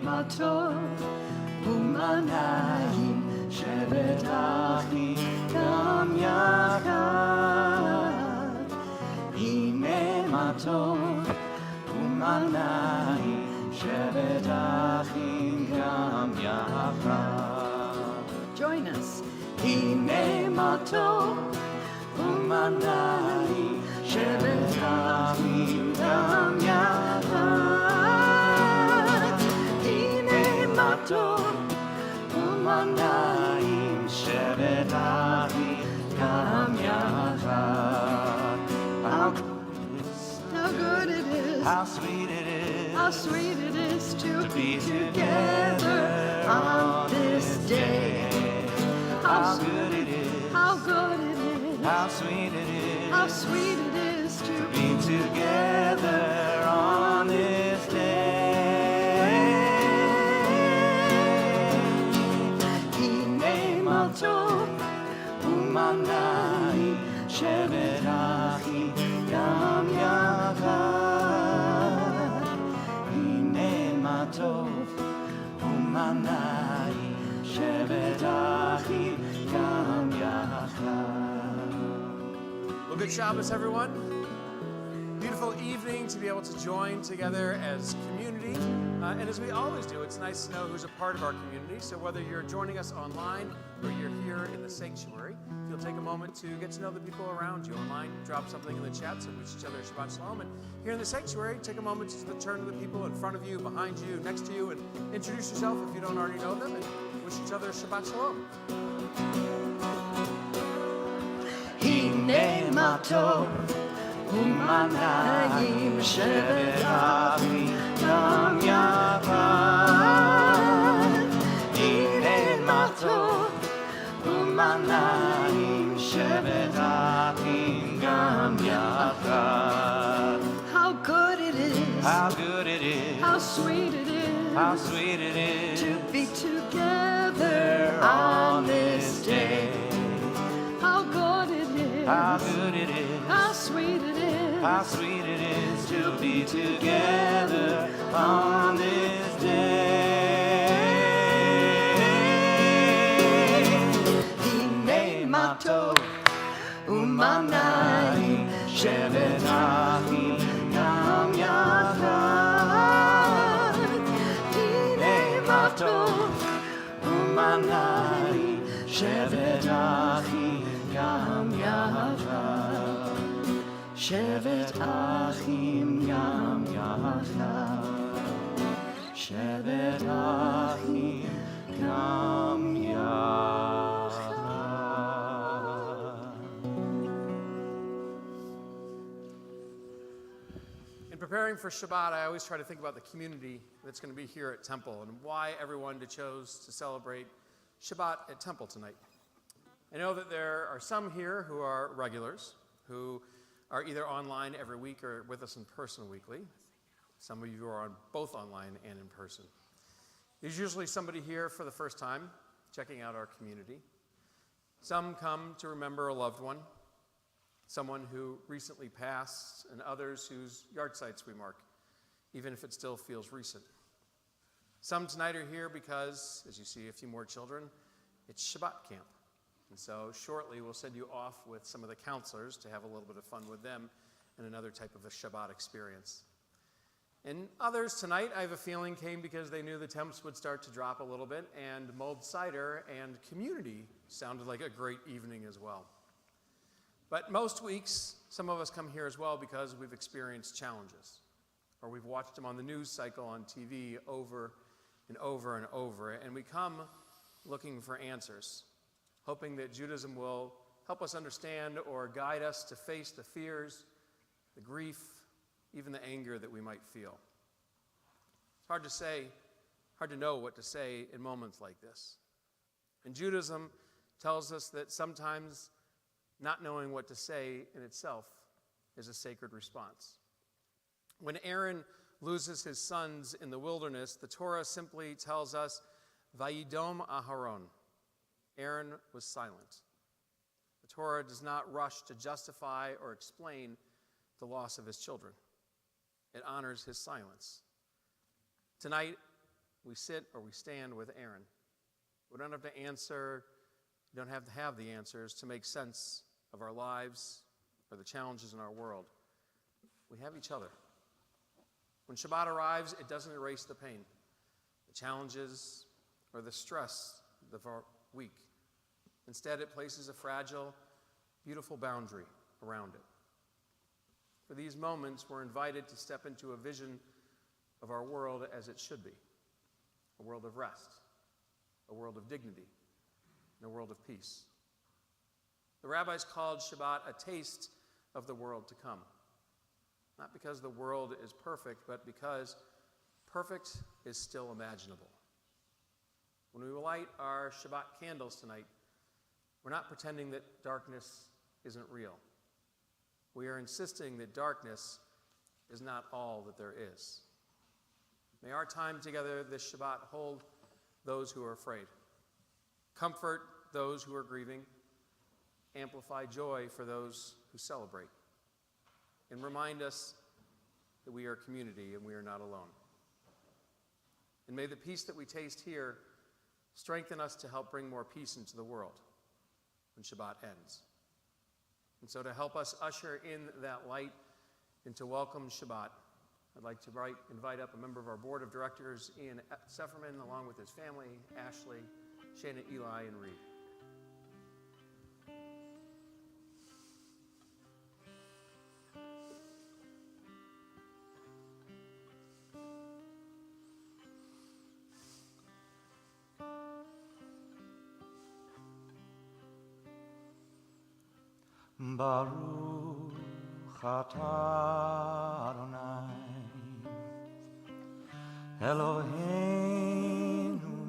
מה טוב ומנעים שבת אחים גם יחד. הנה מה טוב ומנעים שבת אחים גם יחד. Join us. הנה מה טוב ומנעים שבת אחים גם יחד. הנה מה טוב ומנעים שבת אחים גם יחד. How good it is. How sweet it is. How sweet it is to be together on this day. How good it is. How good it is. How sweet it is. How sweet it is to be together on this day. הנה מה טוב ומנעים שבת אחים גם יחד. הנה מה טוב ומנעים שבת אחים גם יחד. Well, good Shabbos, everyone. Beautiful evening to be able to join together as community. And as we always do, it's nice to know who's a part of our community. So whether you're joining us online or you're here in the sanctuary, if you'll take a moment to get to know the people around you online, drop something in the chat so we wish each other Shabbat Shalom. And here in the sanctuary, take a moment to turn to the people in front of you, behind you, next to you, and introduce yourself if you don't already know them, and wish each other Shabbat Shalom. הנה מה טוב ומנעים שבת אחים גם יחד. הנה מה טוב ומנעים שבת אחים גם יחד. how good it is. How good it is. How sweet it is. How sweet it is to be together on this day. How good it is. How good it is. How sweet it is. How sweet it is to be together on this day. הנה מה טוב ומנעים שבת אחים גם יחד. הנה מה טוב ומנעים שבת אחים גם יחד. שבת אחים גם יחד. שבת אחים גם יחד. In preparing for Shabbat, I always try to think about the community that's going to be here at Temple and why everyone chose to celebrate Shabbat at Temple tonight. I know that there are some here who are regulars, who are either online every week or with us in person weekly. Some of you are on both online and in person. There's usually somebody here for the first time, checking out our community. Some come to remember a loved one, someone who recently passed, and others whose yard sites we mark, even if it still feels recent. Some tonight are here because, as you see a few more children, it's Shabbat camp. And so shortly we'll send you off with some of the counselors to have a little bit of fun with them and another type of a Shabbat experience. And others tonight, I have a feeling, came because they knew the temps would start to drop a little bit, and mulled cider and community sounded like a great evening as well. But most weeks, some of us come here as well because we've experienced challenges, or we've watched them on the news cycle on TV over and over and over, and we come looking for answers, hoping that Judaism will help us understand or guide us to face the fears, the grief, even the anger that we might feel. It's hard to say, hard to know what to say in moments like this. And Judaism tells us that sometimes not knowing what to say in itself is a sacred response. When Aaron loses his sons in the wilderness, the Torah simply tells us, Vayidom Aharon. Aaron was silent. The Torah does not rush to justify or explain the loss of his children. It honors his silence. Tonight, we sit or we stand with Aaron. We don't have to answer, we don't have to have the answers to make sense of our lives or the challenges in our world. We have each other. When Shabbat arrives, it doesn't erase the pain, the challenges, or the stress of our week. Instead, it places a fragile, beautiful boundary around it. For these moments, we're invited to step into a vision of our world as it should be, a world of rest, a world of dignity, and a world of peace. The rabbis called Shabbat a taste of the world to come, not because the world is perfect, but because perfect is still imaginable. When we light our Shabbat candles tonight, we're not pretending that darkness isn't real. We are insisting that darkness is not all that there is. May our time together this Shabbat hold those who are afraid, comfort those who are grieving, amplify joy for those who celebrate, and remind us that we are a community and we are not alone. And may the peace that we taste here strengthen us to help bring more peace into the world when Shabbat ends. And so to help us usher in that light and to welcome Shabbat, I'd like to invite up a member of our board of directors, Ian Sefferman, along with his family, Ashley, Shana, Eli, and Reed. Baruch atah Adonai Eloheinu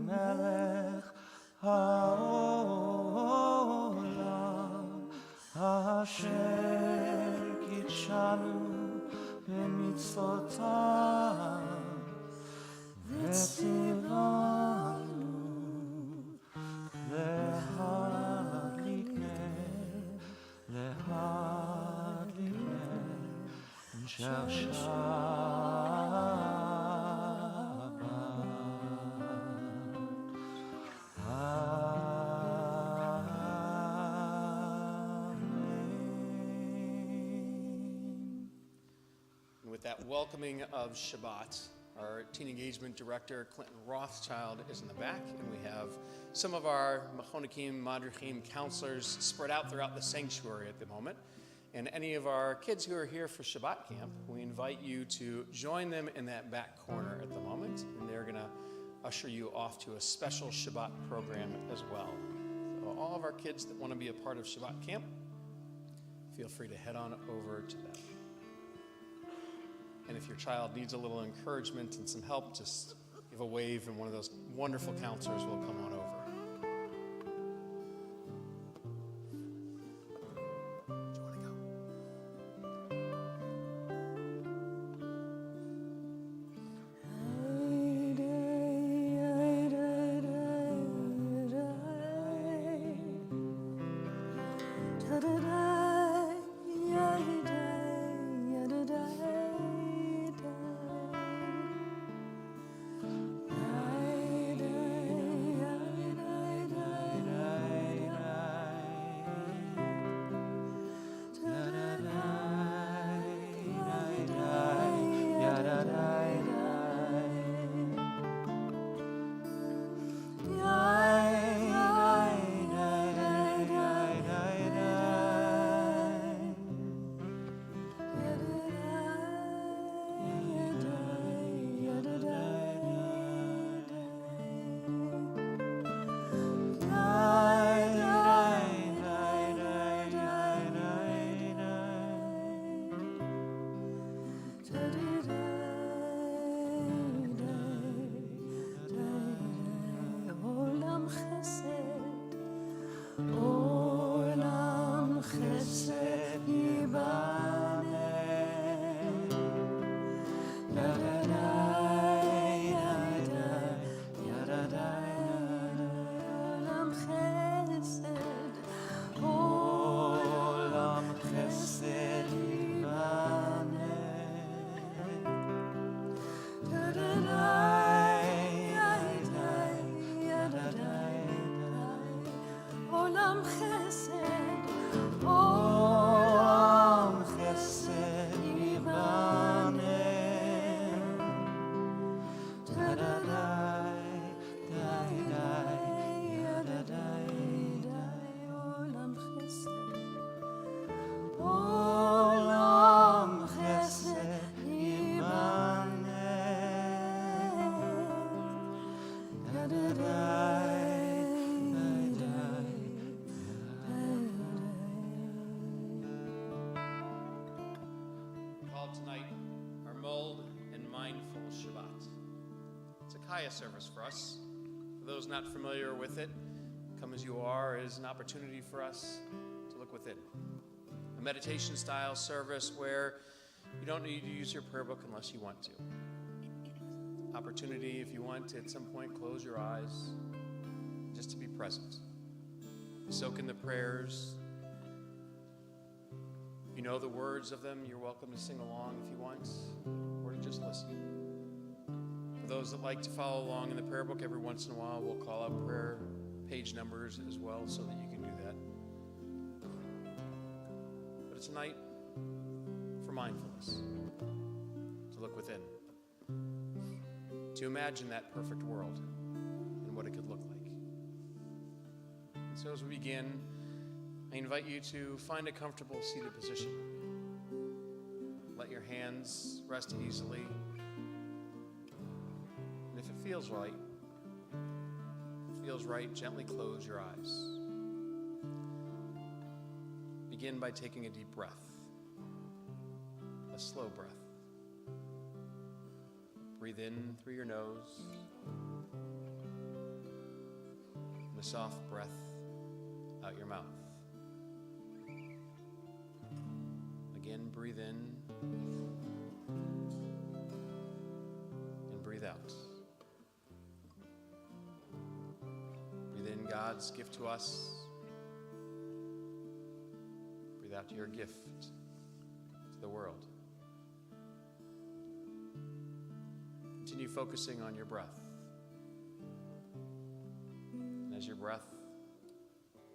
melech haolam asher kitshanu b'mitzvotav v'tzivanu lehadlik shel Shabbat. Amen. And with that welcoming of Shabbat, our teen engagement director, Clinton Rothschild, is in the back, and we have some of our Machonikim, Madrichim counselors spread out throughout the sanctuary at the moment. And any of our kids who are here for Shabbat camp, we invite you to join them in that back corner at the moment, and they're going to usher you off to a special Shabbat program as well. So all of our kids that want to be a part of Shabbat camp, feel free to head on over to them. And if your child needs a little encouragement and some help, just give a wave and one of those wonderful counselors will come on over. tonight our Mulled and Mindful Shabbat. It's a CAYA service for us. For those not familiar with it, Come As You Are is an opportunity for us to look within. A meditation-style service where you don't need to use your prayer book unless you want to. Opportunity, if you want to, at some point, close your eyes, just to be present. Soak in the prayers. If you know the words of them, you're welcome to sing along if you want, or to just listen. For those that like to follow along in the prayer book, every once in a while we'll call out prayer page numbers as well so that you can do that. But it's a night for mindfulness, to look within, to imagine that perfect world and what it could look like. And so as we begin, I invite you to find a comfortable seated position. Let your hands rest easily. And if it feels right, gently close your eyes. Begin by taking a deep breath, a slow breath. Breathe in through your nose, and a soft breath out your mouth. Again, breathe in and breathe out. Breathe in God's gift to us. Breathe out your gift to the world. Continue focusing on your breath. And as your breath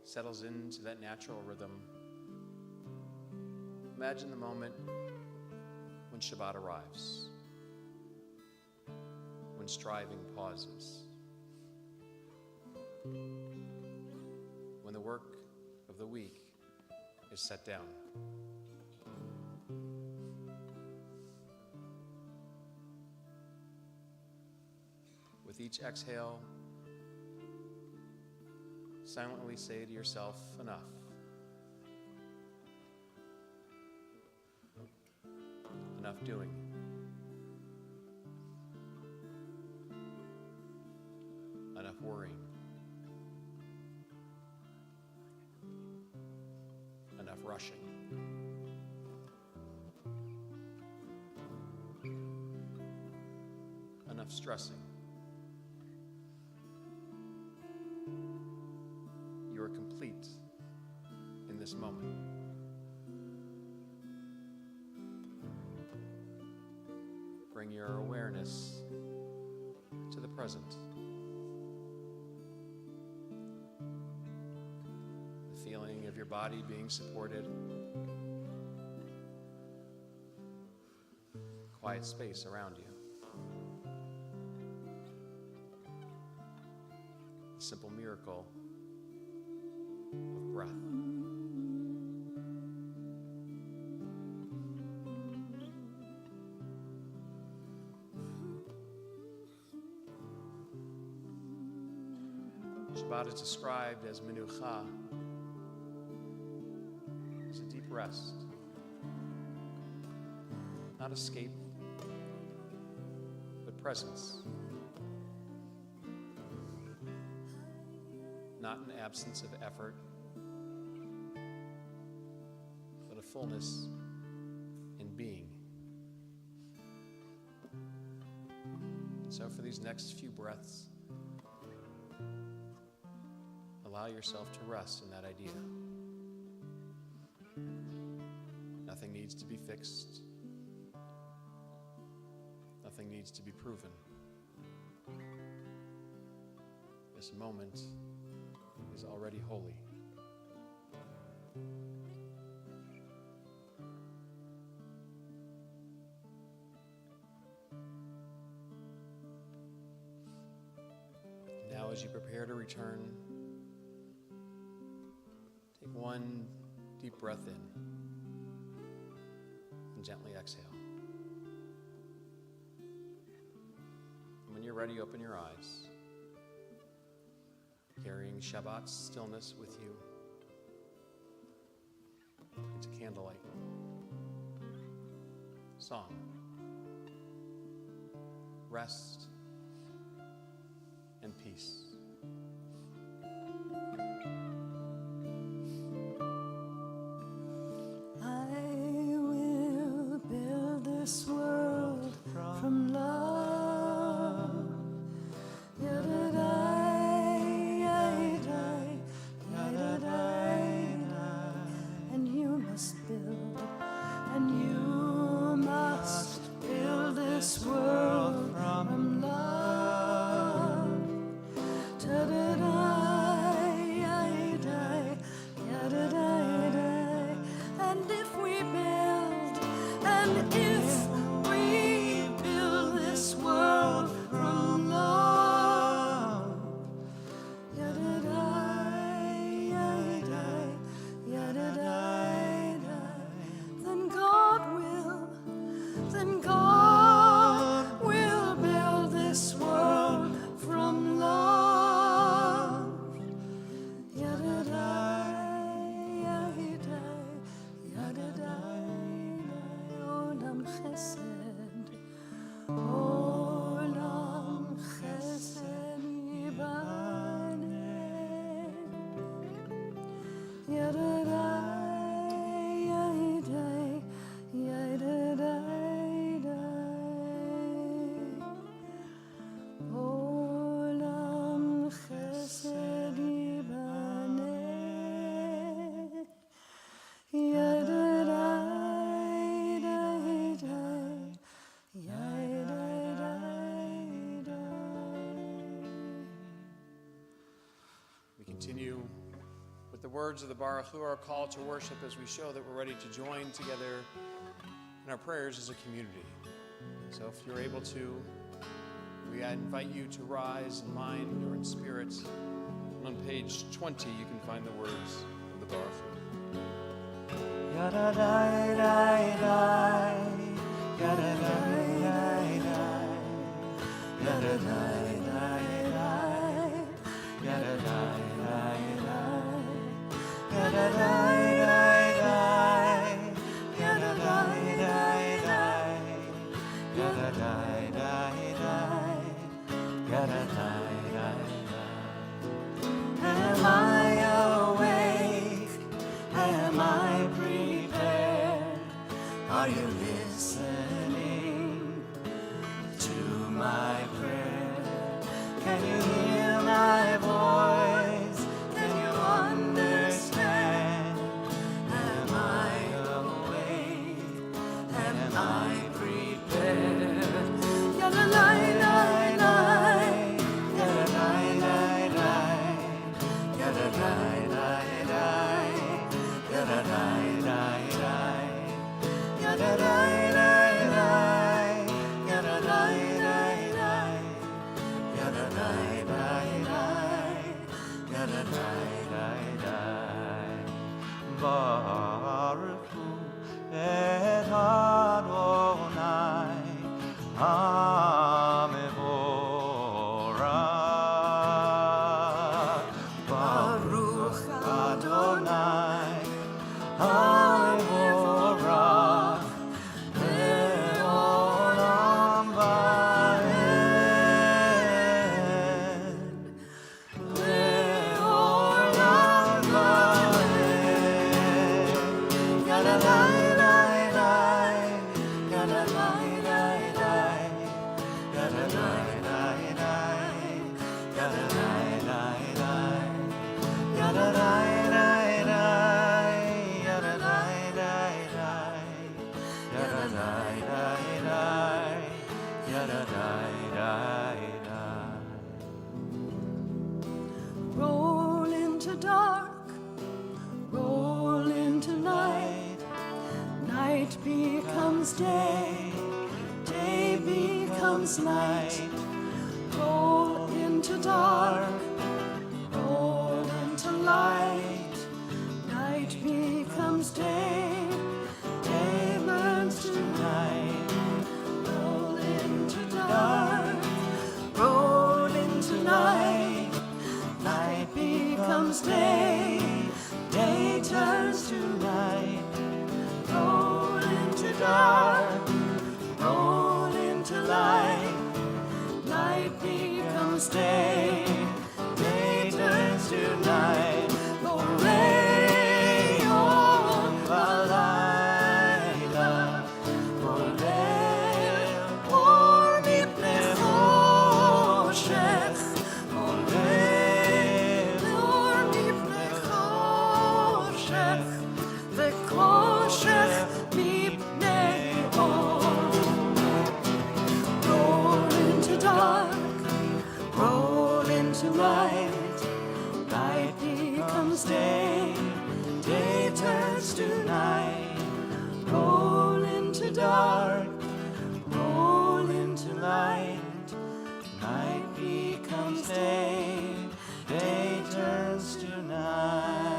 settles into that natural rhythm, imagine the moment when Shabbat arrives, when striving pauses, when the work of the week is set down. With each exhale, silently say to yourself, enough. Enough doing. Enough worrying. Enough rushing. Enough stressing. You are complete in this moment. Bring your awareness to the present. The feeling of your body being supported. Quiet space around you. The simple miracle of breath. Shabbat is described as menucha, as a deep rest, not escape, but presence, not an absence of effort, but a fullness in being. So for these next few breaths, allow yourself to rest in that idea. Nothing needs to be fixed. Nothing needs to be proven. This moment is already holy. Now, as you prepare to return, take one deep breath in and gently exhale. And when you're ready, open your eyes, carrying Shabbat's stillness with you into candlelight. song. Rest and peace. I will build this world from love. Yadadai, yadadai, and you must build, and you must build this world from love. Tadadai, yadadai, and if we build this world from love, then God will build this world from love. Olam chesed, olam chesed yibane. Olam chesed yibane. We continue with the words of the Baruch Hu, our call to worship, as we show that we're ready to join together in our prayers as a community. So if you're able to, we invite you to rise in mind or in spirit. And on page 20, you can find the words of the Baruch Hu. Yadadai, dai, dai. Yadadai, dai, dai. Yadadai, dai, dai. Yadadai, dai, dai. Yadadai, dai, dai. Yadadai, dai, dai. Yadadai, dai, dai. Yadadai, dai, dai. Am I awake? Am I prepared? Are you listening to my prayer? Can you hear my voice? Can you understand? Am I awake? Am I prepared? Yadadai, dai, dai. Yadadai, dai, dai. Yadadai, dai, dai. Yadadai, dai, dai. Yadadai, dai, dai. Yadadai, dai, dai. Yadadai, dai, dai. Yadadai, dai, dai. Baruch Hu et Adonai HaMevorach. Baruch Adonai HaMevorach le'olam va'ed. Le'olam va'ed. Yadadai, dai, dai. Yadadai, dai, dai. Yadadai, dai, dai. Yadadai, dai, dai. Yadadai, dai, dai. Yadadai, dai, dai. Yadadai, dai, dai. Yadadai, dai, dai. Roll into dark, roll into night. Night becomes day, day becomes night. Roll into dark, roll into light. Night becomes day, day burns to night. Roll into dark, roll into night. Night becomes day, day turns to night. Roll into dark, day. Day turns to night. Boreon halayla. Boreon or mipnei choshech. Boreon or mipnei choshech. V'choshech mipnei or. Roll into dark, roll into light. Light becomes day, day turns to night. Roll into dark, roll into light. Night becomes day, day turns to night.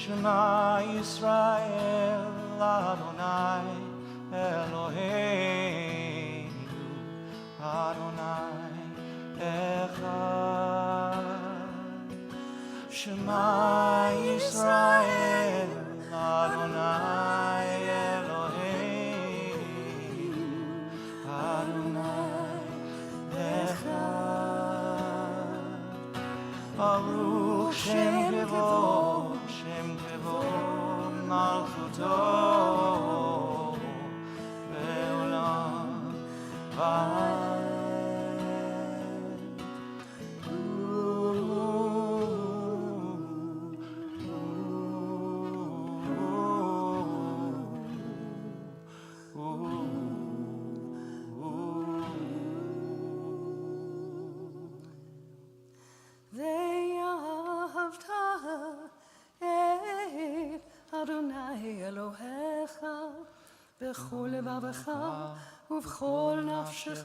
Shema Yisrael Adonai Eloheinu Adonai Echad. Shema Yisrael Adonai Eloheinu Adonai Echad. Baruch Shem Kevod, Shem Kevod Malchuto Ve'olam Va'ed. Adonai Elohecha b'chol levavecha ובכל נפשך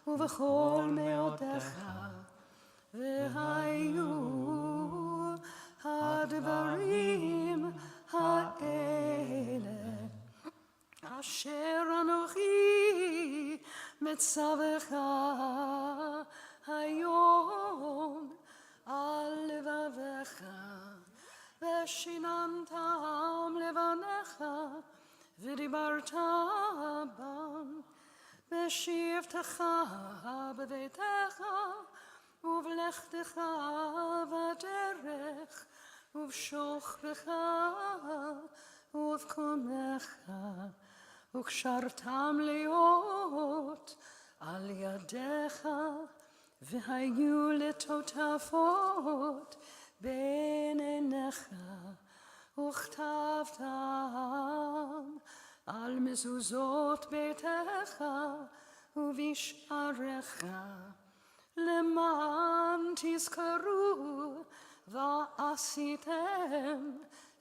ובכל מאודיך והיו הדברים האלה אשר אנוכי מצווך היום על לבביך ושיננתם לבניך ודיברת בם בשבתך בביתך ובלכתך בדרך ובשוכבך ובקומך וקשרתם להיות על ידיך והיו לטוטפות בין עיניך וכתבתם על מזוזות ביתך ובשעריך למען תזכרו ועשיתם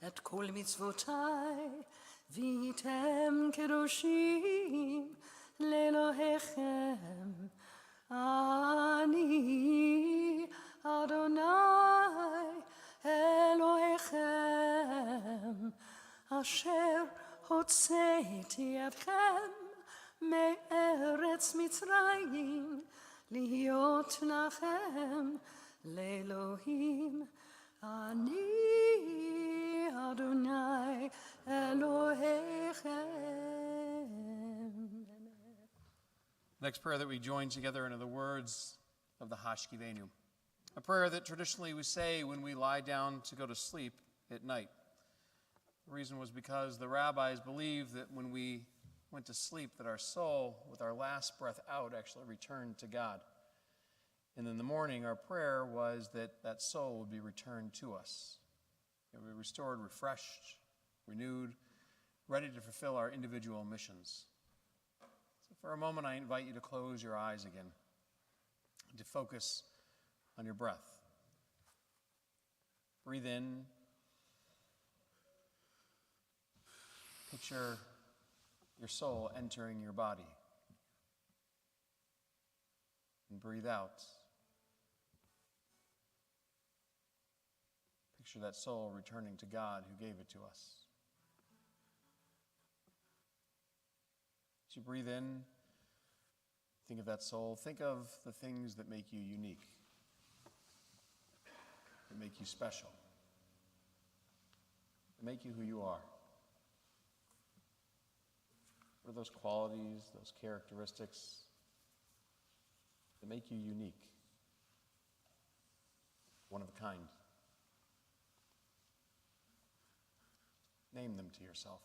את כל מצוותיי והייתם קדושים לאלוהיכם אני אדוני אלוהיכם אשר הוצאתי אתכם מארץ מצרים להיות לכם לאלוהים אני אדוני אלוהיכם. Next prayer that we join together into the words of the Hashkivenu, a prayer that traditionally we say when we lie down to go to sleep at night. The reason was because the rabbis believed that when we went to sleep, that our soul, with our last breath out, actually returned to God. And in the morning, our prayer was that that soul would be returned to us. It would be restored, refreshed, renewed, ready to fulfill our individual missions. So for a moment, I invite you to close your eyes again, to focus on your breath. Breathe in. Picture your soul entering your body. And breathe out. Picture that soul returning to God who gave it to us. As you breathe in, think of that soul. Think of the things that make you unique, that make you special, that make you who you are. What are those qualities, those characteristics that make you unique, one of a kind? Name them to yourself.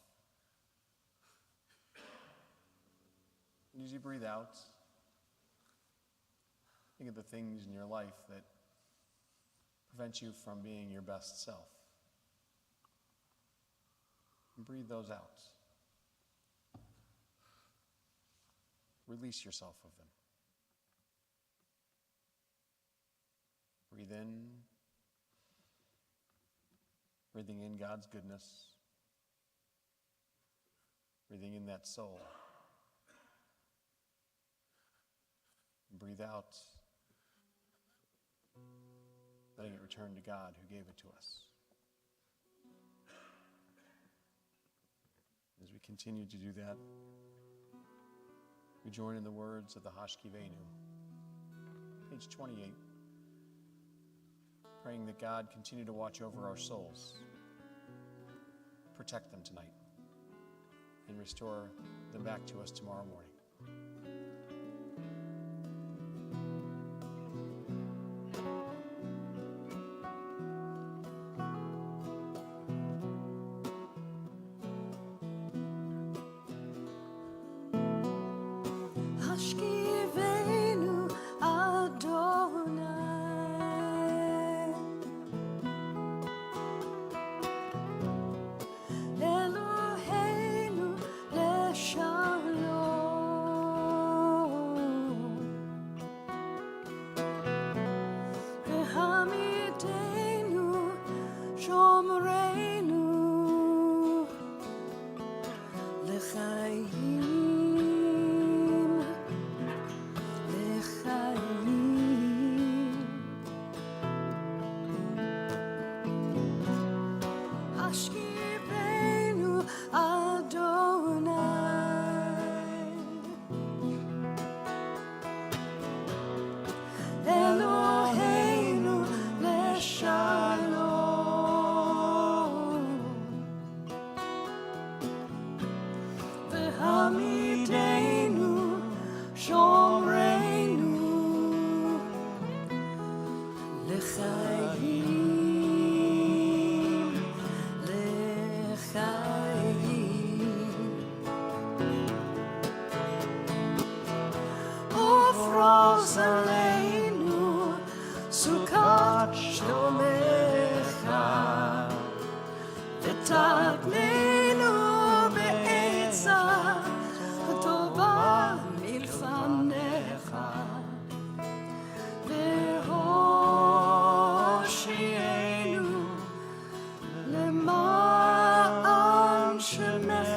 And as you breathe out, think of the things in your life that prevent you from being your best self. And breathe those out. Release yourself of them. Breathe in, breathing in God's goodness, breathing in that soul. And breathe out, letting it return to God who gave it to us. As we continue to do that, we join in the words of the Hashkivenu, page 28, praying that God continue to watch over our souls, protect them tonight, and restore them back to us tomorrow morning. Hashkivenu Adonai, Eloheinu leshalom, Vehamidenu shomreinu lechayim. Hashkivenu Adonai, Eloheinu leshalom, Vehamidenu shomreinu lechayim. Ufroz aleinu sukat shlomecha, v'tagnenu be'etza tova milfanecha, v'hoshienu למען שמך.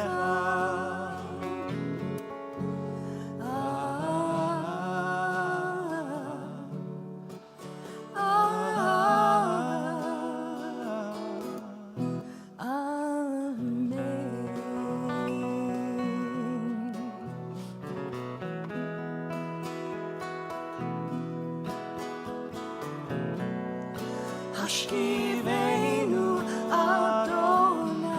Hashkivenu Adonai,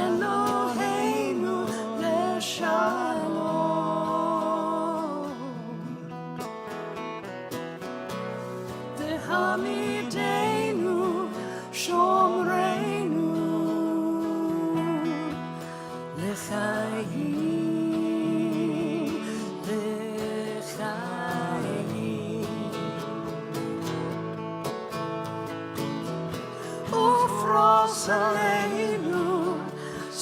Eloheinu leshalom, Vehamidenu shomreinu lechayim. Ufroz aleinu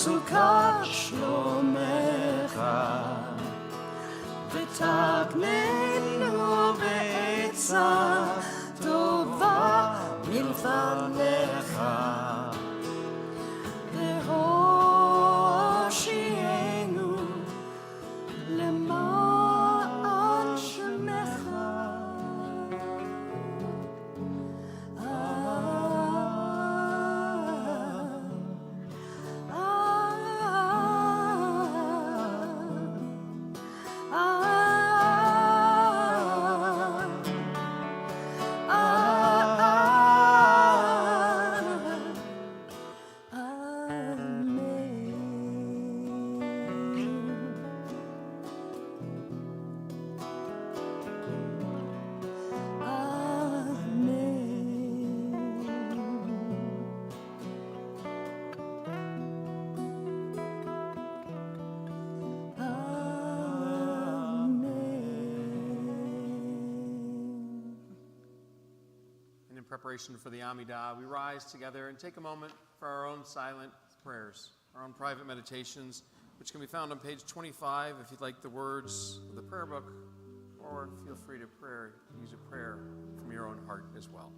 sukat shlomecha, v'tagnenu be'etza tova milfanecha, והושיענו למען שמך. And in preparation for the Amidah, we rise together and take a moment for our own silent prayers, our own private meditations, which can be found on page 25 if you'd like the words of the prayer book, or feel free to use a prayer from your own heart as well.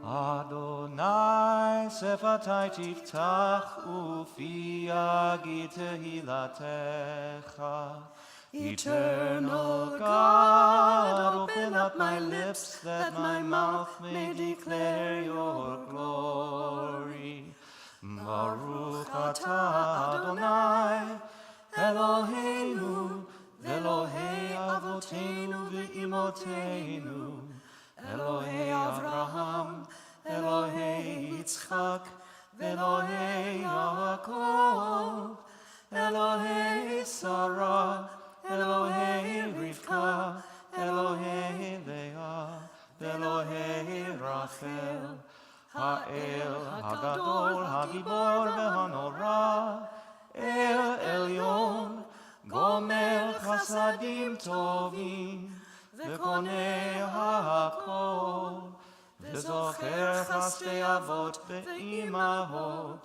Adonai sefatai tiftach ufi yagid tehilatecha. Eternal God, open up my lips that my mouth may declare your glory. Baruch atah Adonai, Eloheinu, Elohei Avotenu ve'imotenu, Elohei Avraham, Elohei Yitzchak, Elohei Yaakov, Elohei Sarah, Elohei Rivka, Elohei Leah, Elohei Rachel, Ha'el Hagadol, Hagibor ve'hanora, El Elyon, Gomer Chasadim Tovim, Ve'konei ha'akol, Ve'zocher chasdei avot ve'imahot,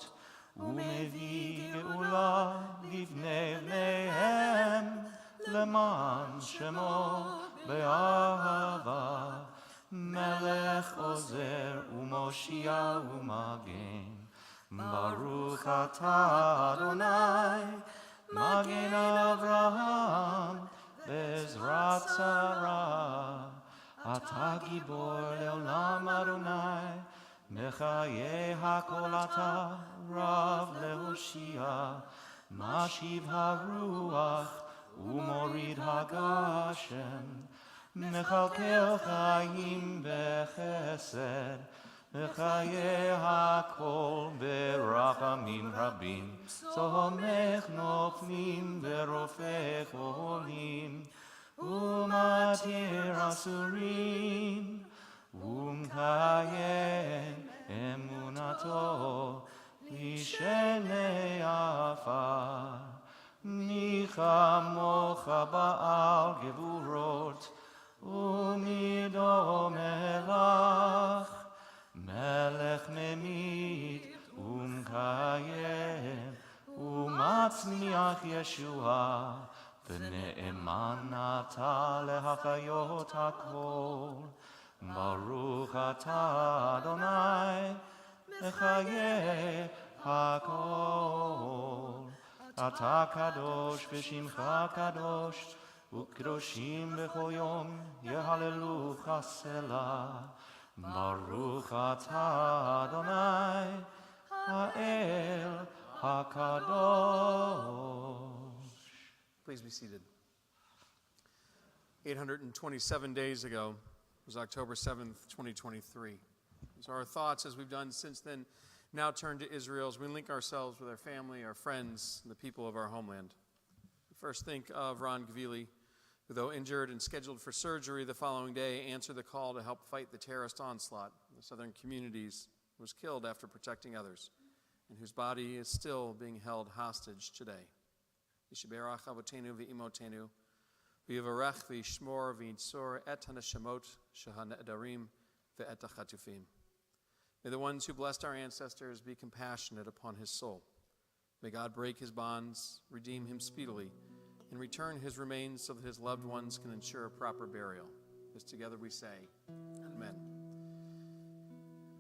U'mevi geula livnei bneihem, Leman shemo be'ahava, Melech ozer u'moshia u'magen, Baruch atah Adonai, Magen Avraham, Bezrat Sarah, Ata Gibor Leolam Adonai, Mechaye HaKol Ata, Rav Lehoshia, Mashiv HaRuach, Umorid HaGashem, Mechalkel Chaim Bechesed, Mechaye HaKol Berachot רחמים רבים, סומך נופלים ורופא חולים, ומתיר אסורים, ומקיים אמונתו לשני עפר. מי כמוך בעל גבורות, ומידו מלך, מלך ממית ומקיים, ומצמיח ישועה, ונאמן אתה להחיות הכל. ברוך אתה אדוני, מחיי הכל. אתה קדוש ושמך קדוש, וקדושים בכל יום יהללוך סלה. ברוך אתה אדוני, האל הקדוש. Please be seated. 827 days ago was October 7th, 2023. So our thoughts, as we've done since then, now turn to Israel as we link ourselves with our family, our friends, and the people of our homeland. We first think of Ron Gvili, who, though injured and scheduled for surgery the following day, answered the call to help fight the terrorist onslaught in the southern communities, was killed after protecting others, and whose body is still being held hostage today. Yishiberach avotenu v'imotenu, v'yivarech v'yishmor v'yitzor et hanashamot shehanedarim ve'et hachatufim. May the ones who blessed our ancestors be compassionate upon his soul. May God break his bonds, redeem him speedily, and return his remains so that his loved ones can ensure a proper burial. As together we say, Amen.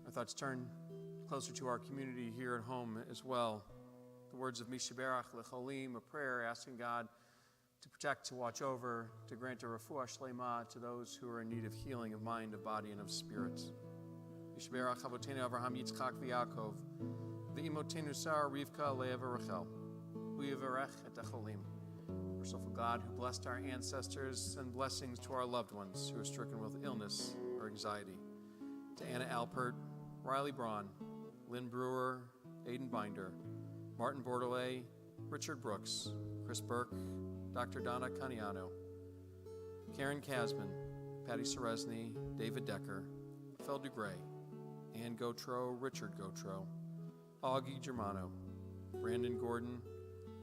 Our thoughts turn closer to our community here at home as well. The words of Mishaberach Lecholim, a prayer asking God to protect, to watch over, to grant a refuah shlema to those who are in need of healing of mind, of body, and of spirit. Yishberach Avotenu Avraham Yitzchak v'Yaakov, v'imotenu Sarah Rivka Leah v'Rachel, v'yivarech et acholim. Merciful God, who blessed our ancestors, send blessings to our loved ones who are stricken with illness or anxiety. To Anna Alpert, Riley Braun, Lynn Brewer, Aidan Binder, Martin Bordelais, Richard Brooks, Chris Burke, Dr. Donna Caniano, Karen Kasman, Patty Seresny, David Decker, Phil DeGray, Ann Gautreau, Richard Gautreau, Augie Germano, Brandon Gordon,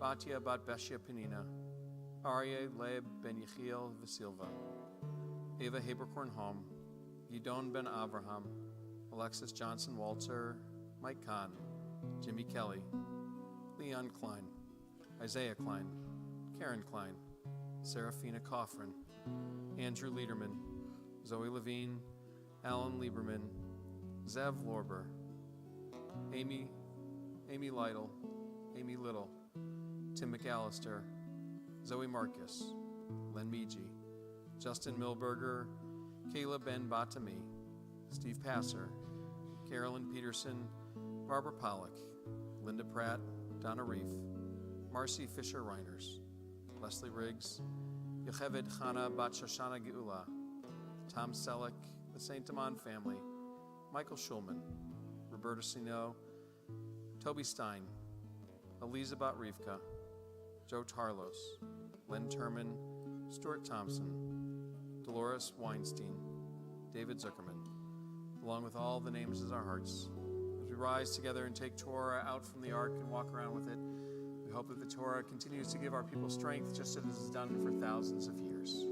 Batia Batbeshia Penina, Aryeh Leib Ben Yechiel Vasilva, Ava Haberkorn Holm, Gidon Ben Avraham, Alexis Johnson Walter, Mike Kahn, Jimmy Kelly, Leon Klein, Isaiah Klein, Karen Klein, Serafina Coffrin, Andrew Liederman, Zoe Levine, Alan Lieberman, Zev Lorber, Amy Lytle, Amy Little, Tim McAllister, Zoe Marcus, Len Meiji, Justin Milberger, Kayla Ben Batami, Steve Passer, Carolyn Peterson, Barbara Pollock, Linda Pratt, Donna Reef, Marcy Fisher-Reiners, Leslie Riggs, Yocheved Chana Bat Shoshana Geula, Tom Selleck, the St. Amand family, Michael Schulman, Roberta Sino, Toby Stein, Elizabeth Rivka, Joe Tarlos, Len Turman, Stuart Thompson, Dolores Weinstein, David Zuckerman, along with all the names in our hearts. As we rise together and take Torah out from the ark and walk around with it, we hope that the Torah continues to give our people strength just as it has done for thousands of years.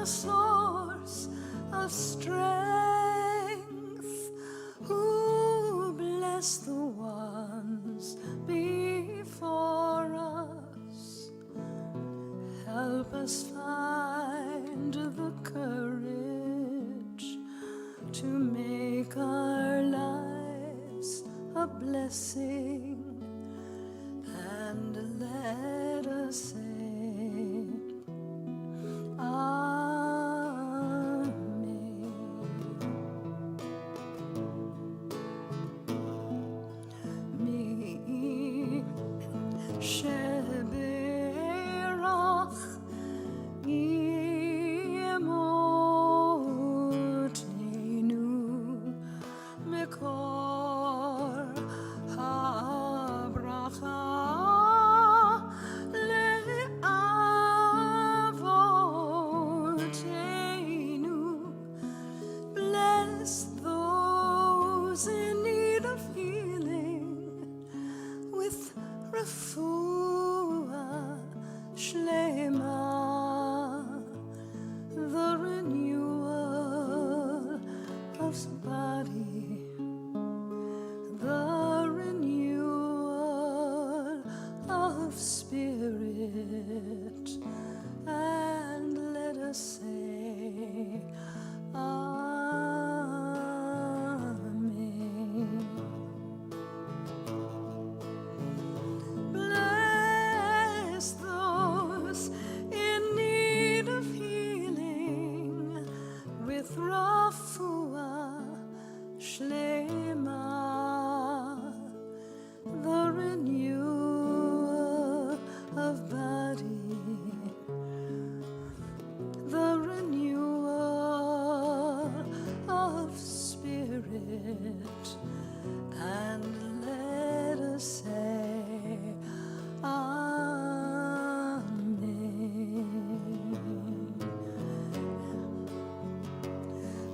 Source of strength, who bless the ones before us, help us find the courage to make our lives a blessing, and let us say, מי שברך אמותינו מקור הברכה לאבותינו. Bless those in need of healing with refuah shlema, the renewal of body, the renewal of spirit, and let us say, Amen. Bless those in need of healing with refuah shlema, the renewal of body, the renewal of spirit, and let us say, Amen.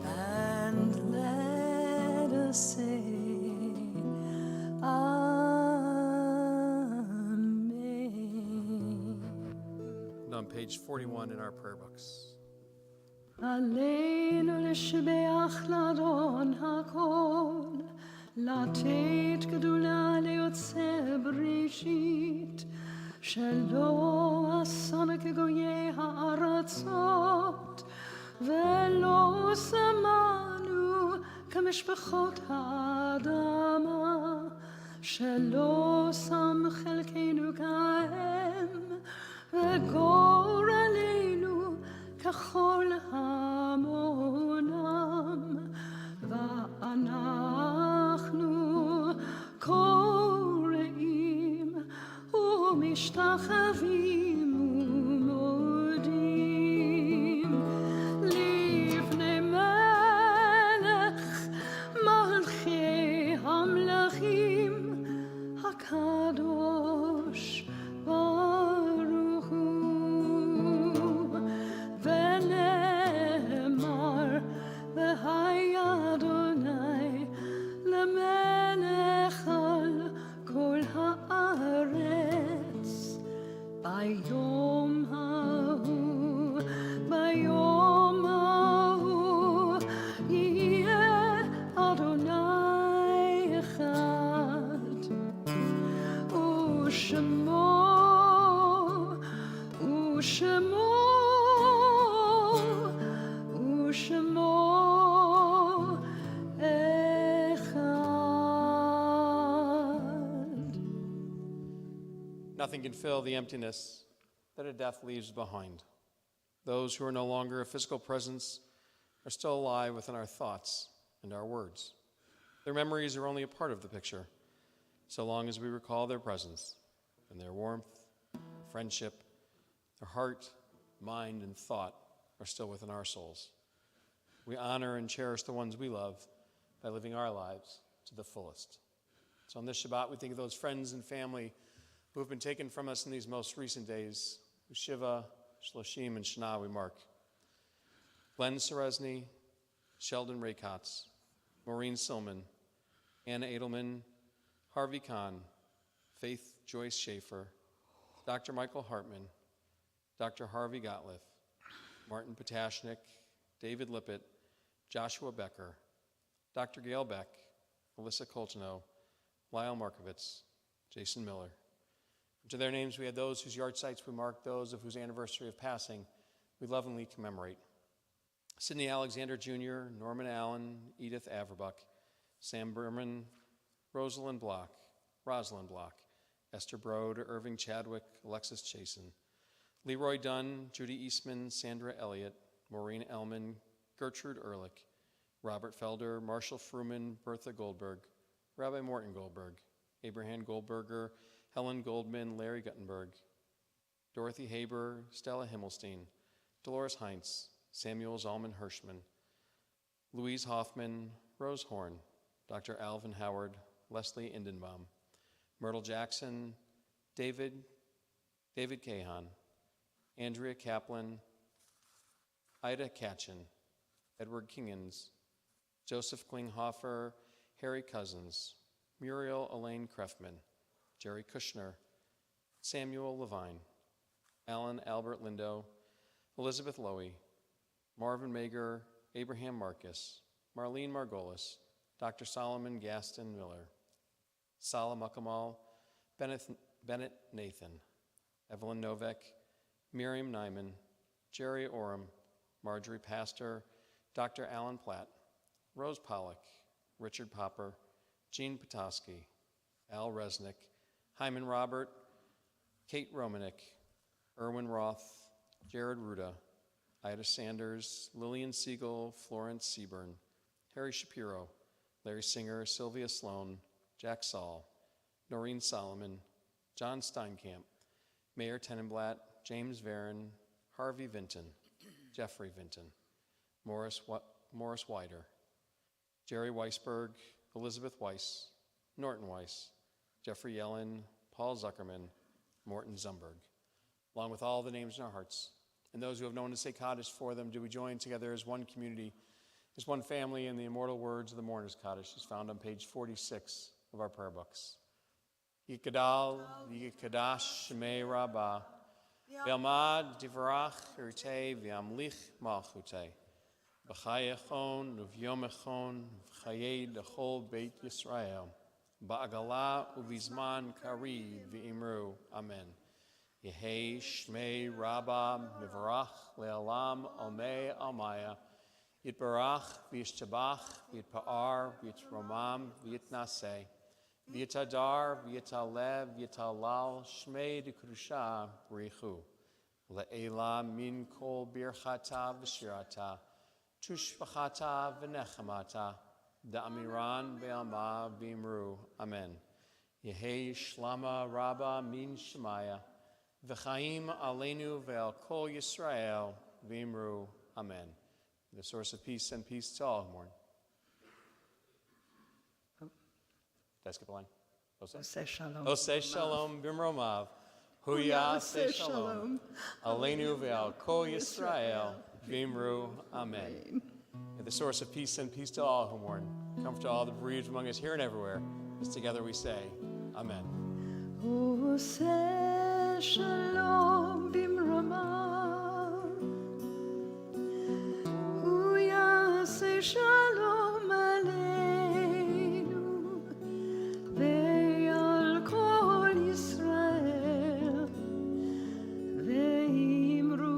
And let us say, Amen. And on page 41 in our prayer books. עלינו לשבח לאדון הכל, לתת גדולה ליוצר בראשית, שלא עשנו כגויי הארצות, ולא שמנו כמשפחות האדמה, שלא שם חלקנו כהם, וגורלנו ככל המונם, ואנחנו קוראים ומשתחווים ומודים לפני מלך מלכי המלכים הקדוש ברוך הוא. ונאמר והיה אדוני למלך על כל הארץ ביום ההוא, ביום ההוא יהיה אדוני אחד, ושמו אחד. Nothing can fill the emptiness that a death leaves behind. Those who are no longer a physical presence are still alive within our thoughts and our words. Their memories are only a part of the picture, so long as we recall their presence and their warmth, friendship, their heart, mind, and thought are still within our souls. We honor and cherish the ones we love by living our lives to the fullest. So on this Shabbat, we think of those friends and family who have been taken from us in these most recent days, whose Shiva, Shloshim, and Shana we mark. Glenn Seresny, Sheldon Raykotz, Maureen Silman, Anna Edelman, Harvey Kahn, Faith Joyce Schaefer, Dr. Michael Hartman, Dr. Harvey Gottlieb, Martin Potashnik, David Lippett, Joshua Becker, Dr. Gail Beck, Melissa Coltano, Lyle Markovitz, Jason Miller. And to their names we add those whose yard sites we mark, those of whose anniversary of passing we lovingly commemorate. Sidney Alexander Jr., Norman Allen, Edith Averbuck, Sam Berman, Rosalind Block, Esther Brode, Irving Chadwick, Alexis Chasen, Leroy Dunn, Judy Eastman, Sandra Elliott, Maureen Ellman, Gertrude Ehrlich, Robert Felder, Marshall Fruman, Bertha Goldberg, Rabbi Morton Goldberg, Abraham Goldberger, Helen Goldman, Larry Guttenberg, Dorothy Haber, Stella Himmelstein, Dolores Heinz, Samuel Zalman Hirschman, Louise Hoffman, Rose Horn, Dr. Alvin Howard, Leslie Indenbaum, Myrtle Jackson, David Cahan, Andrea Kaplan, Ida Katchen, Edward Kingans, Joseph Klinghofer, Harry Cousins, Muriel Elaine Krefman, Jerry Kushner, Samuel Levine, Alan Albert Lindo, Elizabeth Lowy, Marvin Mager, Abraham Marcus, Marlene Margolis, Dr. Solomon Gaston Miller, Salah Mukamal, Bennett Nathan, Evelyn Novak, Miriam Nyman, Jerry Oram, Marjorie Pastor, Dr. Alan Platt, Rose Pollock, Richard Popper, Jean Petoskey, Al Resnick, Hyman Robert, Kate Romanek, Erwin Roth, Jared Ruda, Ida Sanders, Lillian Siegel, Florence Seaburn, Harry Shapiro, Larry Singer, Sylvia Sloan, Jack Saul, Noreen Solomon, John Steinkamp, Mayor Tenenblatt, James Varon, Harvey Vinton, Jeffrey Vinton, Morris Wider, Jerry Weisberg, Elizabeth Weiss, Norton Weiss, Jeffrey Yellen, Paul Zuckerman, Morton Zumberg, along with all the names in our hearts. And those who have known to say Kaddish for them, do we join together as one community, as one family in the immortal words of the Mourner's Kaddish, as found on page 46 of our prayer books. Yikadal, Yikadash, Shemei Rabbah, V'yamad Divrach Irtei V'yamlich Malchutei, B'chayechon Uvyomechon V'chayei Dechol Beit Yisrael, Ba'agala Uvizman Kari V'imru, Amen. Yehei Shmei Rabbah Mivarach Le'alam Omei Almaya, Yitbarach V'yishtabach V'yitpa'ar V'yitromam V'yitnaseh, V'yitadar V'yitalev V'yitalal Shmei D'Kedusha B'richu, Le'ela Min Kol Birchata V'shirata, Tushvachata V'nechamata, Da'amiran Be'alma V'imru, Amen. Yehei Shlama Rabbah Min Shemaya, V'chaim Aleinu Ve'al Kol Yisrael V'imru, Amen. The source of peace, and peace to all who mourn. Did I skip a line? Oseh shalom. Oseh shalom b'mromav, hu yaseh shalom, aleinu ve'al kol Yisrael v'imru, Amen. May the source of peace, and peace to all who mourn. Comfort to all the bereaved among us here and everywhere, as together we say, Amen. Oseh shalom b'mromav, hu yaseh shalom aleinu, ve'al kol Yisrael, ve'imru,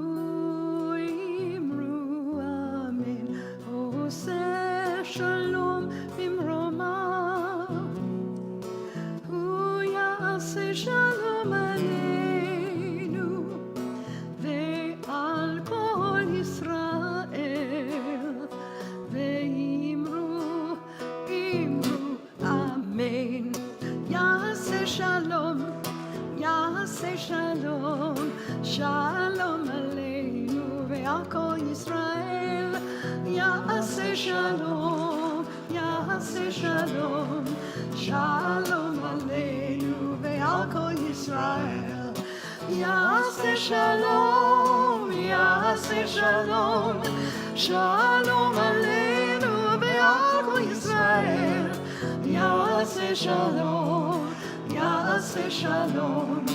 Amen. Oseh shalom b'mromav, hu yaseh shalom aleinu, ve'al kol Yisrael, ve'imru, Amen. Yaseh shalom, shalom aleinu, ve'al kol Yisrael. Yaseh shalom, shalom aleinu, ve'al kol Yisrael. Yaseh shalom, shalom aleinu, ve'al kol Yisrael. Yaseh shalom,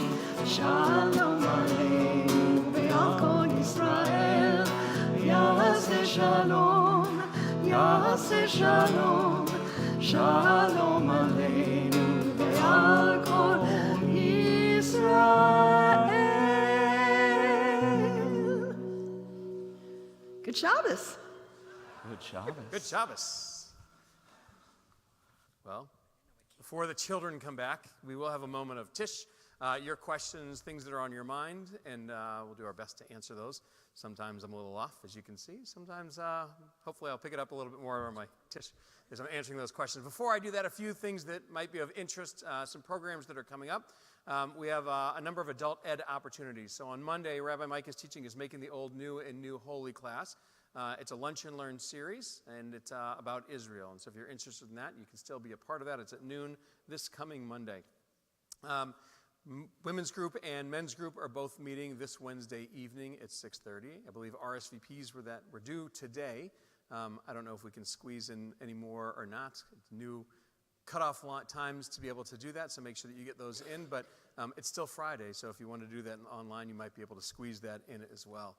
shalom aleinu, ve'al kol Yisrael. Yaseh shalom, shalom aleinu, ve'al kol Yisrael. Good Shabbos. Good Shabbos. Good Shabbos. Well, Before the children come back, we will have a moment of Tish, your questions, things that are on your mind, and we'll do our best to answer those. Sometimes I'm a little off, as you can see. Sometimes, hopefully, I'll pick it up a little bit more on my Tish as I'm answering those questions. Before I do that, a few things that might be of interest, some programs that are coming up. We have a number of adult ed opportunities. So on Monday, Rabbi Mike is teaching is Making the Old New and New Holy class. It's a Lunch and Learn series, and it's about Israel. And so if you're interested in that, you can still be a part of that. It's at noon this coming Monday. Women's group and men's group are both meeting this Wednesday evening at 6:30. I believe RSVPs were due today. I don't know if we can squeeze in any more or not. It's new cutoff times to be able to do that, so make sure that you get those in. But it's still Friday, so if you want to do that online, you might be able to squeeze that in as well.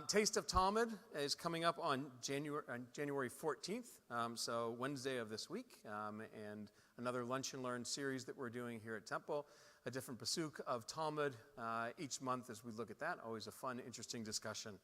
Taste of Talmud is coming up on January 14th, so Wednesday of this week, and another Lunch and Learn series that we're doing here at Temple, a different pasuk of Talmud each month as we look at that. Always a fun, interesting discussion.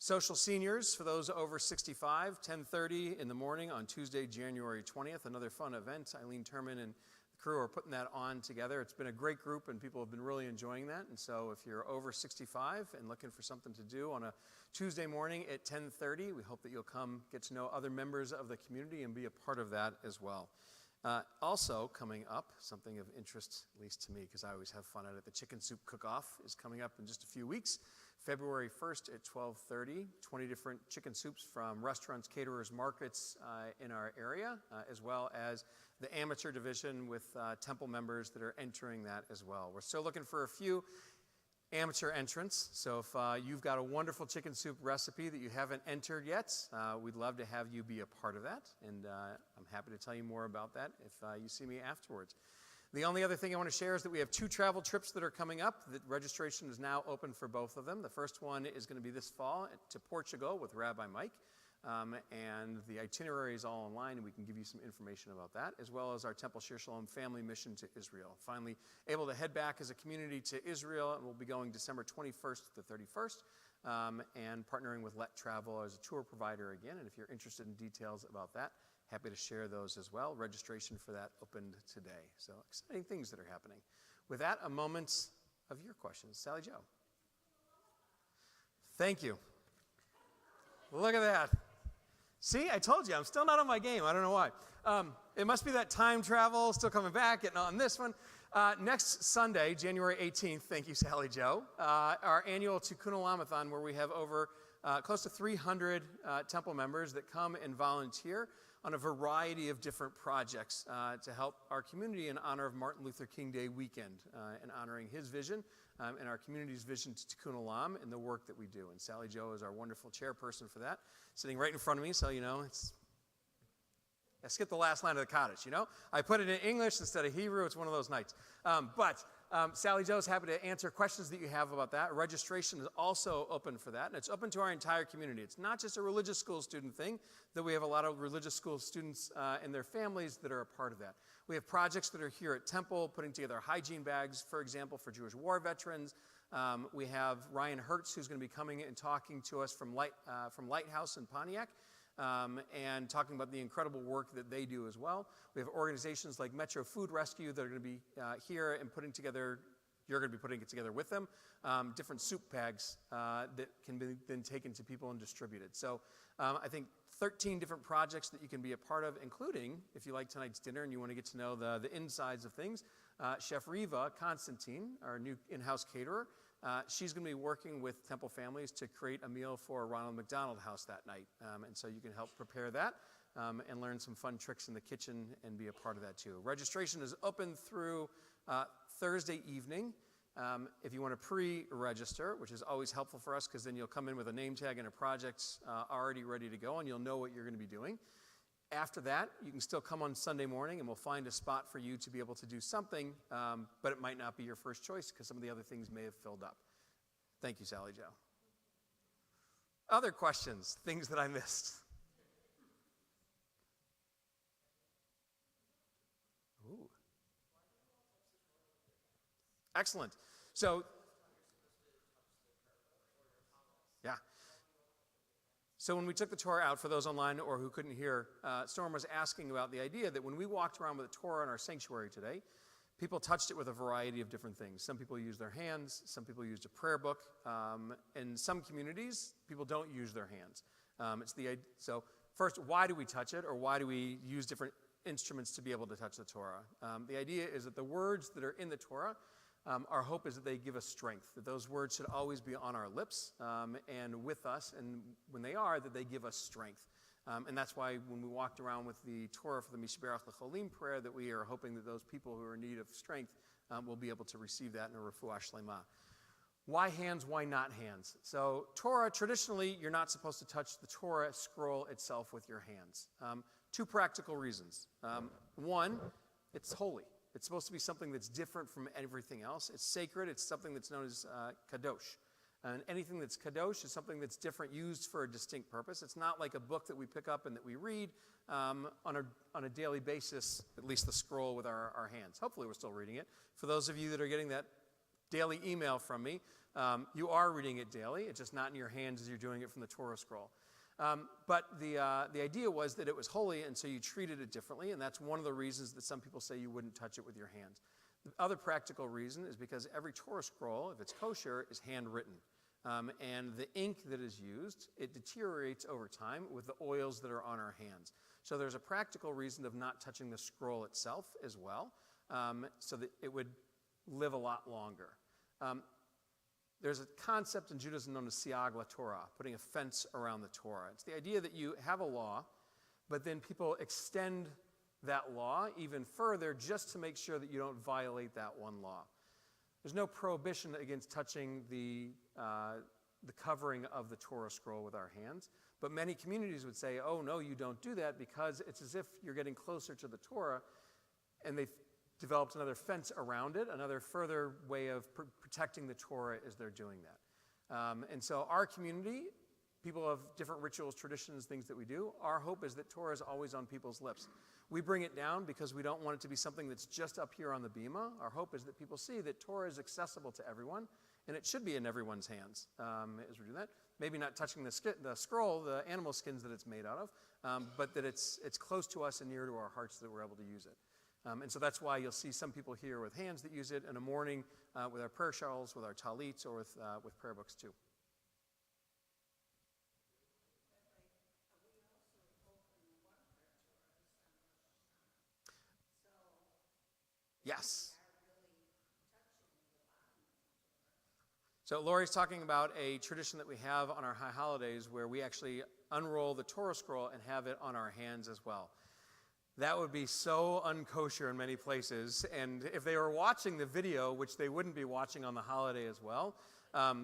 Social Seniors, for those over 65, 10:30 in the morning on Tuesday, January 20th, another fun event. Eileen Turman and the crew are putting that on together. It's been a great group, and people have been really enjoying that. And so if you're over 65 and looking for something to do on a Tuesday morning at 10:30, we hope that you'll come get to know other members of the community and be a part of that as well. Also coming up, something of interest, at least to me, because I always have fun at it, the Chicken Soup Cook-Off is coming up in just a few weeks. February 1st at 12:30, 20 different chicken soups from restaurants, caterers, markets in our area, as well as the amateur division with Temple members that are entering that as well. We're still looking for a few amateur entrants, so if you've got a wonderful chicken soup recipe that you haven't entered yet, we'd love to have you be a part of that, and I'm happy to tell you more about that if you see me afterwards. The only other thing I want to share is that we have 2 travel trips that are coming up. The registration is now open for both of them. The first one is going to be this fall to Portugal with Rabbi Mike, and the itinerary is all online, and we can give you some information about that, as well as our Temple Shir Shalom family mission to Israel. Finally, able to head back as a community to Israel, and we'll be going December 21st to the 31st, and partnering with Let Travel as a tour provider again. And if you're interested in details about that, happy to share those as well. Registration for that opened today. So exciting things that are happening. With that, a moment of your questions. Sally Jo. Thank you. Look at that. See, I told you, I'm still not on my game. I don't know why. It must be that time travel, still coming back, getting on this one. Next Sunday, January 18th, thank you, Sally Jo, our annual Tikkun Olamathon, where we have over close to 300 Temple members that come and volunteer on a variety of different projects to help our community in honor of Martin Luther King Day weekend and honoring his vision and our community's vision to Tikkun Olam and the work that we do. And Sally Jo is our wonderful chairperson for that, sitting right in front of me, so you know, I skipped the last line of the cottage, you know? I put it in English instead of Hebrew. It's one of those nights. But Sally Jo is happy to answer questions that you have about that. Registration is also open for that, and it's open to our entire community. It's not just a religious school student thing, though we have a lot of religious school students and their families that are a part of that. We have projects that are here at Temple, putting together hygiene bags, for example, for Jewish war veterans. We have Ryan Hertz, who's going to be coming and talking to us from Lighthouse in Pontiac, and talking about the incredible work that they do as well. We have organizations like Metro Food Rescue that are going to be here and putting together, you're going to be putting it together with them, different soup bags that can be then taken to people and distributed. So I think 13 different projects that you can be a part of, including, if you like tonight's dinner and you want to get to know the insides of things, Chef Riva Constantine, our new in-house caterer, she's going to be working with Temple families to create a meal for Ronald McDonald House that night. And so you can help prepare that and learn some fun tricks in the kitchen and be a part of that too. Registration is open through Thursday evening. If you want to pre-register, which is always helpful for us because then you'll come in with a name tag and a project already ready to go and you'll know what you're going to be doing. After that, you can still come on Sunday morning and we'll find a spot for you to be able to do something, but it might not be your first choice because some of the other things may have filled up. Thank you, Sally Jo. Other questions, things that I missed? Ooh. Excellent. So So when we took the Torah out, for those online or who couldn't hear, Storm was asking about the idea that when we walked around with a Torah in our sanctuary today, people touched it with a variety of different things. Some people used their hands, some people used a prayer book. In some communities, people don't use their hands. So first, why do we touch it, or why do we use different instruments to be able to touch the Torah? The idea is that the words that are in the Torah, our hope is that they give us strength, that those words should always be on our lips and with us, and when they are, that they give us strength. And that's why when we walked around with the Torah for the Mishberach L'Cholim prayer, that we are hoping that those people who are in need of strength will be able to receive that in a refuah shlema. Why hands? Why not hands? So Torah, traditionally, you're not supposed to touch the Torah scroll itself with your hands. Two practical reasons. One, it's holy. It's supposed to be something that's different from everything else. It's sacred. It's something that's known as kadosh. And anything that's kadosh is something that's different, used for a distinct purpose. It's not like a book that we pick up and that we read on a daily basis, at least the scroll with our hands. Hopefully we're still reading it. For those of you that are getting that daily email from me, you are reading it daily. It's just not in your hands as you're doing it from the Torah scroll. But the idea was that it was holy, and so you treated it differently, and that's one of the reasons that some people say you wouldn't touch it with your hands. The other practical reason is because every Torah scroll, if it's kosher, is handwritten. And the ink that is used, it deteriorates over time with the oils that are on our hands. So there's a practical reason of not touching the scroll itself as well, so that it would live a lot longer. There's a concept in Judaism known as siag LaTorah, putting a fence around the Torah. It's the idea that you have a law, but then people extend that law even further just to make sure that you don't violate that one law. There's no prohibition against touching the covering of the Torah scroll with our hands, but many communities would say, oh, no, you don't do that, because it's as if you're getting closer to the Torah, and they've developed another fence around it, another further way of protecting the Torah as they're doing that. And so our community, people have different rituals, traditions, things that we do. Our hope is that Torah is always on people's lips. We bring it down because we don't want it to be something that's just up here on the bima. Our hope is that people see that Torah is accessible to everyone, and it should be in everyone's hands as we do that. Maybe not touching the scroll, the animal skins that it's made out of, but that it's close to us and near to our hearts that we're able to use it. And so that's why you'll see some people here with hands that use it in the morning with our prayer shawls, with our talits, or with prayer books too. Yes. So Lori's talking about a tradition that we have on our high holidays where we actually unroll the Torah scroll and have it on our hands as well. That would be so unkosher in many places, and if they were watching the video, which they wouldn't be watching on the holiday as well,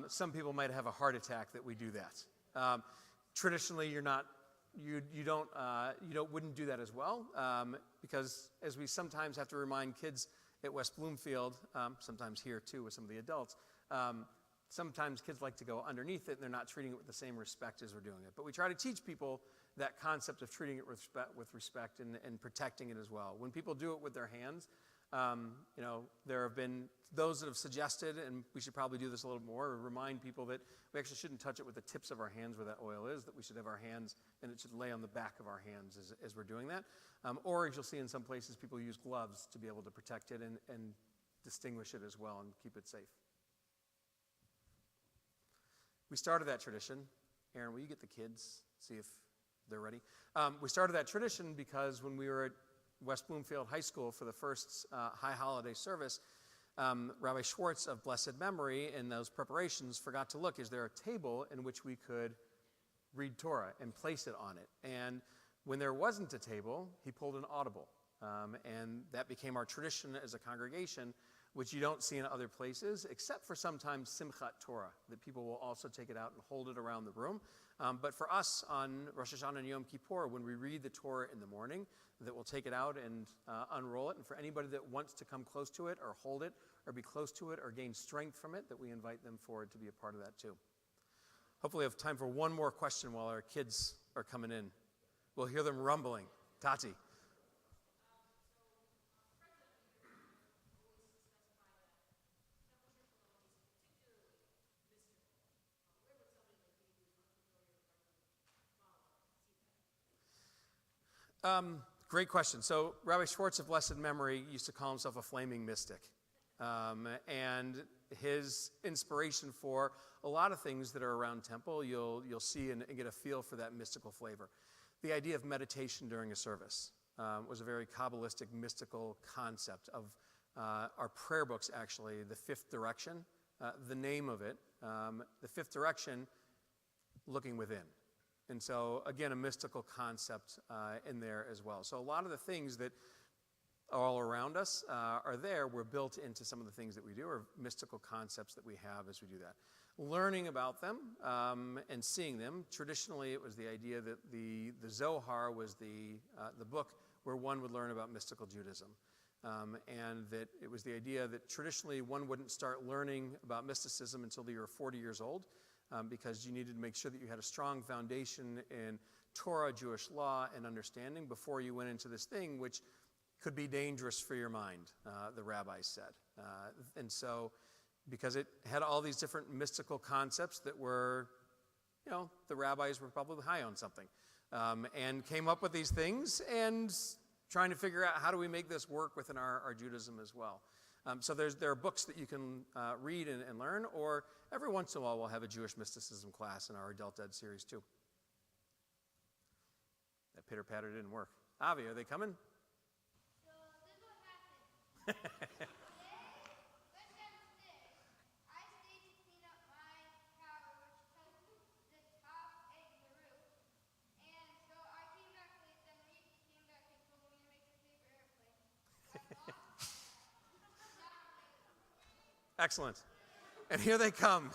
some people might have a heart attack that we do that. Traditionally, you wouldn't do that as well, because as we sometimes have to remind kids at West Bloomfield, sometimes here too with some of the adults, sometimes kids like to go underneath it and they're not treating it with the same respect as we're doing it. But we try to teach people that concept of treating it with respect and protecting it as well. When people do it with their hands, there have been those that have suggested, and we should probably do this a little more, remind people that we actually shouldn't touch it with the tips of our hands where that oil is, that we should have our hands, and it should lay on the back of our hands as we're doing that. Or as you'll see in some places, people use gloves to be able to protect it and distinguish it as well and keep it safe. We started that tradition. Aaron, will you get the kids, see if they're ready? We started that tradition because when we were at West Bloomfield High School for the first high holiday service, Rabbi Schwartz of blessed memory in those preparations forgot to look, is there a table in which we could read Torah and place it on it? And when there wasn't a table, he pulled an audible. And that became our tradition as a congregation, which you don't see in other places, except for sometimes Simchat Torah, that people will also take it out and hold it around the room. But for us on Rosh Hashanah and Yom Kippur, when we read the Torah in the morning, that we'll take it out and unroll it. And for anybody that wants to come close to it or hold it or be close to it or gain strength from it, that we invite them forward to be a part of that too. Hopefully we have time for one more question while our kids are coming in. We'll hear them rumbling. Tati. Great question. So Rabbi Schwartz of blessed memory used to call himself a flaming mystic. And his inspiration for a lot of things that are around temple, you'll see and get a feel for that mystical flavor. The idea of meditation during a service was a very Kabbalistic, mystical concept of our prayer books, actually, the fifth direction, the name of it, the fifth direction, looking within. And so, again, a mystical concept in there as well. So a lot of the things that are all around us are there. We're built into some of the things that we do, or mystical concepts that we have as we do that. Learning about them and seeing them. Traditionally, it was the idea that the Zohar was the book where one would learn about mystical Judaism. And that it was the idea that traditionally one wouldn't start learning about mysticism until you were 40 years old. Because you needed to make sure that you had a strong foundation in Torah, Jewish law, and understanding before you went into this thing, which could be dangerous for your mind, the rabbis said. And so, because it had all these different mystical concepts that were, the rabbis were probably high on something, and came up with these things and trying to figure out how do we make this work within our Judaism as well. So there are books that you can read and learn, or every once in a while we'll have a Jewish mysticism class in our Adult Ed series too. That pitter-patter didn't work. Avi, are they coming? So this is what happened. Went downstairs. I stayed to clean up my tower, which touched the top and the roof. And so I came back late, then Reed came back and told me to make a paper airplane. I lost. Excellent. And here they come.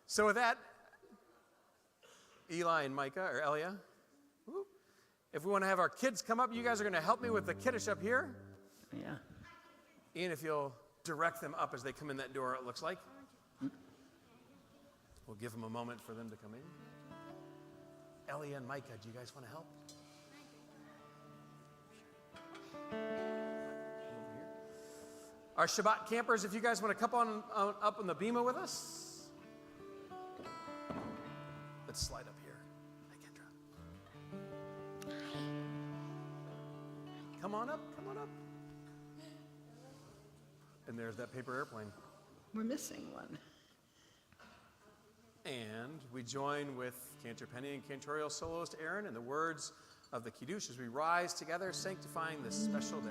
So with that, Eli and Micah, or Elia, if we want to have our kids come up, you guys are going to help me with the kiddush up here. Yeah. Ian, if you'll direct them up as they come in that door, it looks like. We'll give them a moment for them to come in. Elia and Micah, do you guys want to help? Our Shabbat campers, if you guys want to come on up on the bima with us. Let's slide up here. Hi, Kendra. Come on up, come on up. And there's that paper airplane. We're missing one. And we join with Cantor Penny and cantorial soloist Aaron in the words of the Kiddush as we rise together, sanctifying this special day.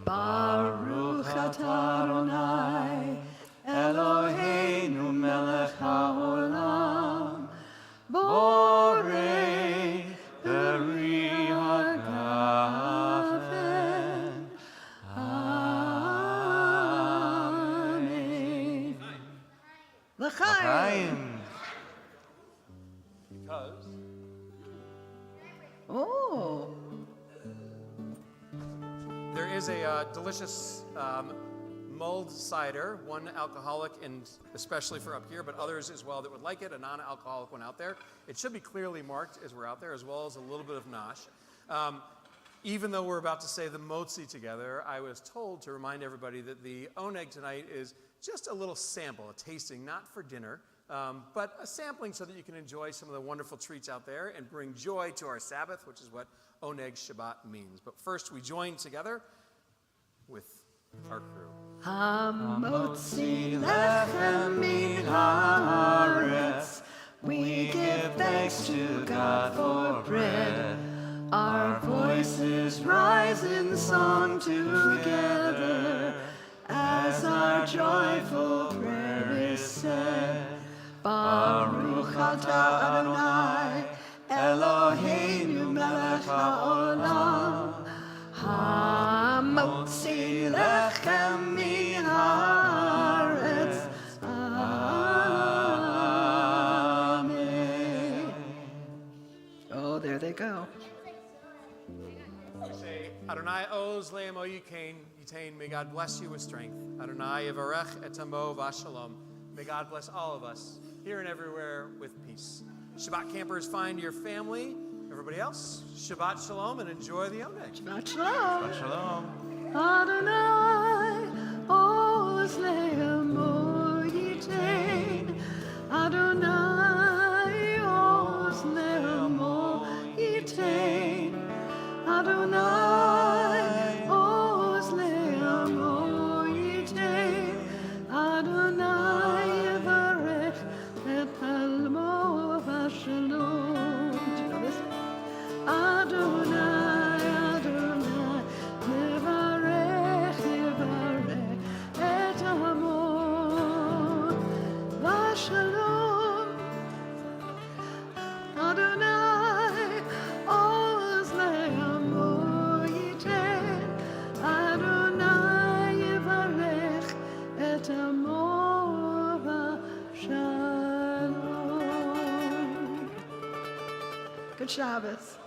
Baruch atah Adonai, Eloheinu melech haolam, borei peri hagafen. Amen. L'chaim. Because Oh. there is a delicious mulled cider, one alcoholic, and especially for up here, but others as well that would like it, a non-alcoholic one out there. It should be clearly marked as we're out there, as well as a little bit of nosh. Even though we're about to say the motzi together, I was told to remind everybody that the oneg tonight is just a little sample, a tasting, not for dinner, but a sampling so that you can enjoy some of the wonderful treats out there and bring joy to our Sabbath, which is what oneg Shabbat means. But first, we join together with our crew. Hamotzi lechem min haaretz. We give thanks to God for bread. Our voices rise in song together as our joyful prayer is said. Baruch atah Adonai, Eloheinu melech haolam. Hamotzi lechem min haaretz. Amen. Oh, there they go. We say, Adonai oz le'em o yikain, yitain. May God bless you with strength. Adonai yivarech et amo v'shalom. May God bless all of us, here and everywhere, with peace. Shabbat campers, find your family. Everybody else, Shabbat shalom and enjoy the oneg. Shabbat shalom. Shabbat shalom. Adonai, oz le'em o yitain. Adonai, oz Adonai, Adonai, Nevarech, Nevarech, et Amor, Vashalom, Adonai, Oz Le'amor Yiten, Adonai, Yevarech, et Amor, Vashalom. Good Shabbos.